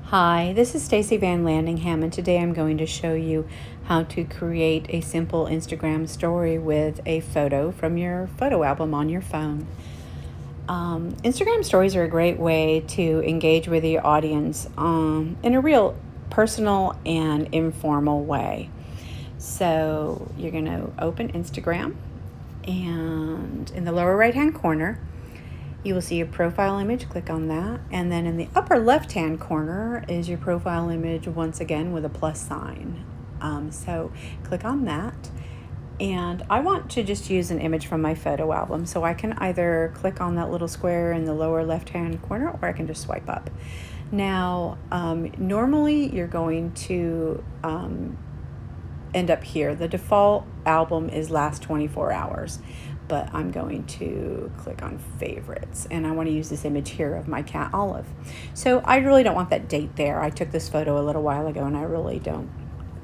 Hi, this is Stacey van Landingham, and today I'm going to show you how to create a simple Instagram story with a photo from your photo album on your phone. Instagram stories are a great way to engage with your audience in a real personal and informal way. So you're going to open Instagram, and in the lower right hand corner, you will see your profile image. Click on that. And then in the upper left-hand corner is your profile image once again with a plus sign. So click on that. And I want to just use an image from my photo album. So I can either click on that little square in the lower left-hand corner, or I can just swipe up. Now, normally you're going to end up here. The default album is last 24 hours. But I'm going to click on favorites, and I want to use this image here of my cat Olive. So I really don't want that date there. I took this photo a little while ago, and I really don't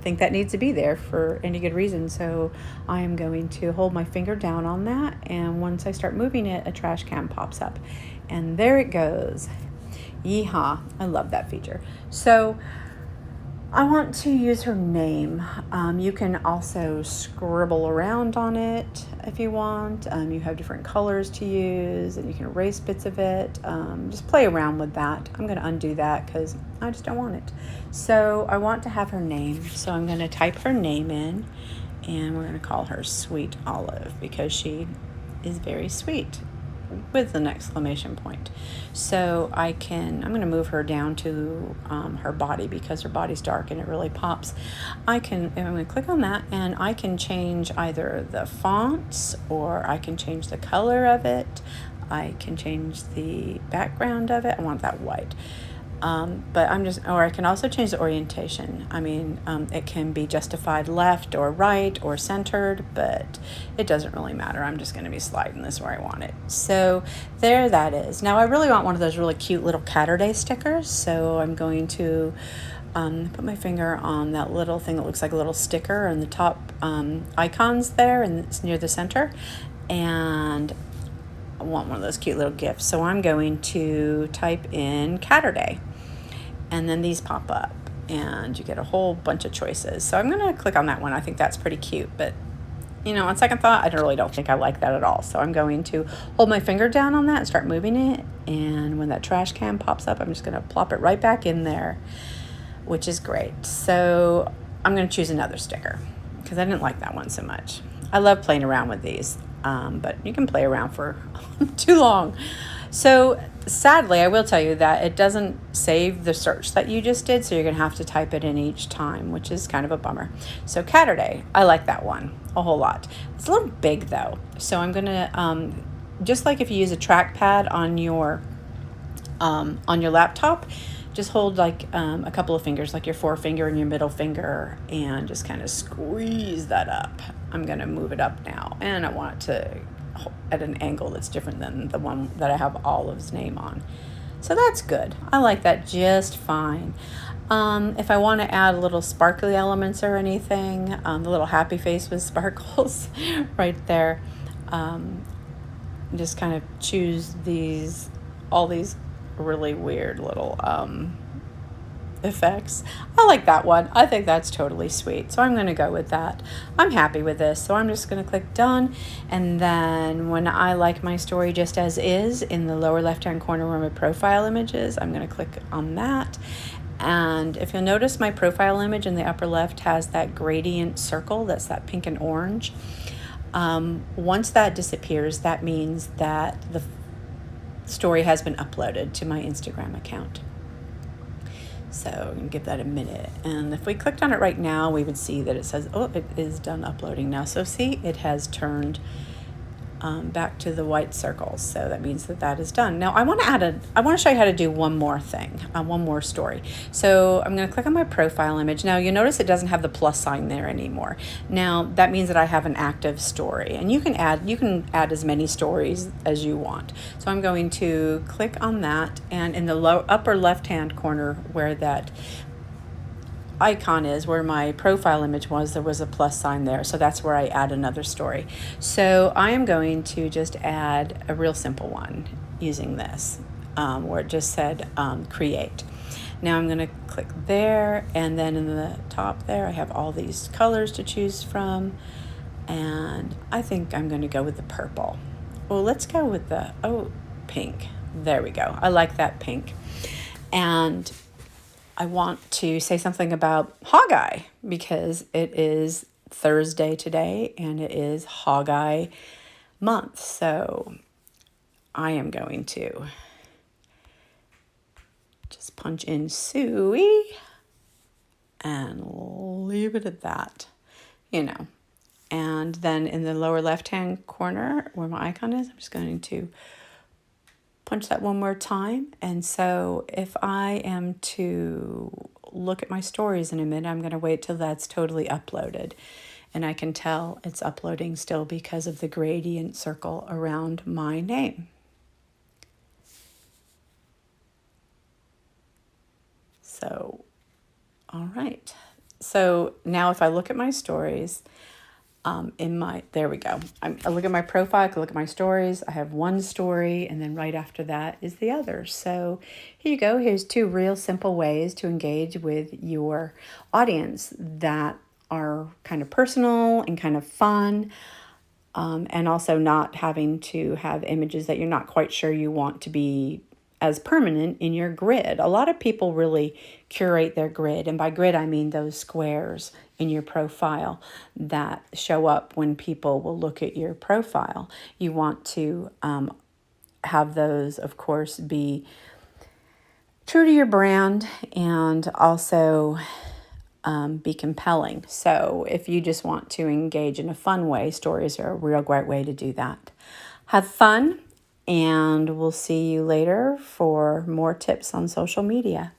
think that needs to be there for any good reason. So I am going to hold my finger down on that, and once I start moving it, a trash can pops up, and there it goes. Yeehaw, I love that feature. So I want to use her name. You can also scribble around on it if you want. You have different colors to use, and you can erase bits of it. Just play around with that. I'm going to undo that because I just don't want it. So I want to have her name. So I'm going to type her name in, and we're going to call her Sweet Olive because she is very sweet, with an exclamation point. So I'm going to move her down to her body because her body's dark and it really pops. I'm going to click on that, and I can change either the fonts, or I can change the color of it. I can change the background of it. I want that white. Or I can also change the orientation. It can be justified left or right or centered, but it doesn't really matter. I'm just going to be sliding this where I want it. So there that is. Now I really want one of those really cute little Catterday stickers. So I'm going to put my finger on that little thing that looks like a little sticker and the top icons there, and it's near the center. And I want one of those cute little gifts. So I'm going to type in Catterday. And then these pop up, and you get a whole bunch of choices. So I'm going to click on that one. I think that's pretty cute, but on second thought, I really don't think I like that at all. So I'm going to hold my finger down on that and start moving it. And when that trash can pops up, I'm just going to plop it right back in there, which is great. So I'm going to choose another sticker because I didn't like that one so much. I love playing around with these, but you can play around for too long. So sadly, I will tell you that it doesn't save the search that you just did, so you're going to have to type it in each time, which is kind of a bummer. So Catterday, I like that one a whole lot. It's a little big though, so I'm going to, just like if you use a trackpad on your laptop, just hold like a couple of fingers, like your forefinger and your middle finger, and just kind of squeeze that up. I'm going to move it up now, and I want it to at an angle that's different than the one that I have Olive's name on. So that's good. I like that just fine. If I want to add little sparkly elements or anything, the little happy face with sparkles right there, just kind of choose all these really weird little effects. I like that one. I think that's totally sweet. So I'm going to go with that. I'm happy with this. So I'm just going to click done. And then when I like my story just as is, in the lower left-hand corner where my profile image is, I'm going to click on that. And if you'll notice, my profile image in the upper left has that gradient circle. That's that pink and orange. Once that disappears, that means that the story has been uploaded to my Instagram account. So I'm going to give that a minute. And if we clicked on it right now, we would see that it says, oh, it is done uploading now. So see, it has turned back to the white circles. So that means that is done. Now I want to show you how to do one more thing, one more story. So I'm going to click on my profile image. Now you'll notice it doesn't have the plus sign there anymore. Now that means that I have an active story, and you can add as many stories as you want. So I'm going to click on that, and in the upper left-hand corner where that icon is, where my profile image was, there was a plus sign there. So that's where I add another story. So I am going to just add a real simple one using this, where it just said create. Now I'm going to click there, and then in the top there I have all these colors to choose from, and I think I'm going to go with the purple. Well, let's go with the pink. There we go. I like that pink. And I want to say something about Hog Eye because it is Thursday today and it is Hog Eye month. So I am going to just punch in Suey and leave it at that, you know. And then in the lower left-hand corner where my icon is, I'm just going to punch that one more time. And so if I am to look at my stories in a minute, I'm going to wait till that's totally uploaded. And I can tell it's uploading still because of the gradient circle around my name. So, all right. So now if I look at my stories, there we go. I look at my profile, I can look at my stories. I have one story, and then right after that is the other. So here you go. Here's 2 real simple ways to engage with your audience that are kind of personal and kind of fun, and also not having to have images that you're not quite sure you want to be as permanent in your grid. A lot of people really curate their grid, and by grid I mean those squares in your profile that show up when people will look at your profile. You want to have those, of course, be true to your brand and also be compelling. So if you just want to engage in a fun way, stories are a real great way to do that. Have fun, and we'll see you later for more tips on social media.